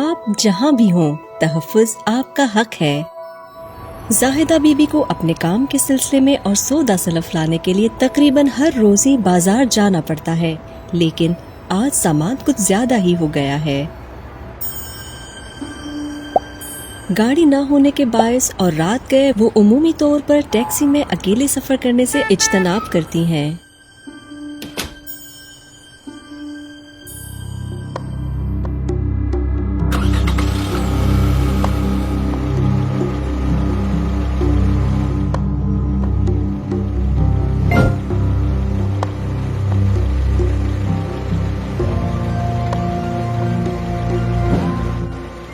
آپ جہاں بھی ہوں تحفظ آپ کا حق ہے۔ زاہدہ بی بی کو اپنے کام کے سلسلے میں اور سودا سلف لانے کے لیے تقریباً ہر روز ہی بازار جانا پڑتا ہے، لیکن آج سامان کچھ زیادہ ہی ہو گیا ہے۔ گاڑی نہ ہونے کے باعث اور رات گئے وہ عمومی طور پر ٹیکسی میں اکیلے سفر کرنے سے اجتناب کرتی ہیں۔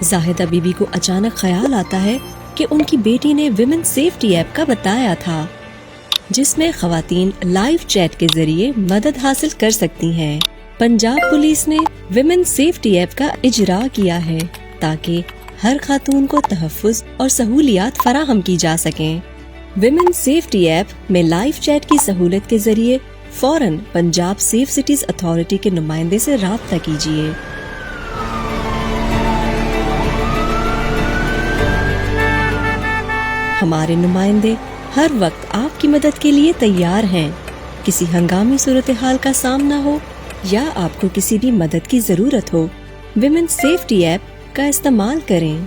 زاہدہ بی بی کو اچانک خیال آتا ہے کہ ان کی بیٹی نے ویمن سیفٹی ایپ کا بتایا تھا، جس میں خواتین لائیو چیٹ کے ذریعے مدد حاصل کر سکتی ہیں۔ پنجاب پولیس نے ویمن سیفٹی ایپ کا اجراء کیا ہے تاکہ ہر خاتون کو تحفظ اور سہولیات فراہم کی جا سکیں۔ ویمن سیفٹی ایپ میں لائیو چیٹ کی سہولت کے ذریعے فوراً پنجاب سیف سٹیز اتھارٹی کے نمائندے سے رابطہ کیجیے۔ ہمارے نمائندے ہر وقت آپ کی مدد کے لیے تیار ہیں۔ کسی ہنگامی صورتحال کا سامنا ہو یا آپ کو کسی بھی مدد کی ضرورت ہو، ویمن سیفٹی ایپ کا استعمال کریں۔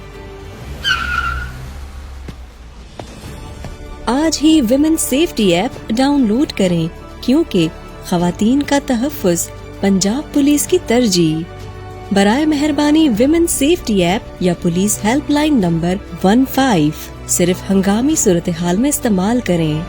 آج ہی women safety app download کریں، کیونکہ خواتین کا تحفظ پنجاب پولیس کی ترجیح۔ برائے مہربانی ویمن سیفٹی ایپ یا پولیس ہیلپ لائن نمبر 15 صرف ہنگامی صورتحال میں استعمال کریں۔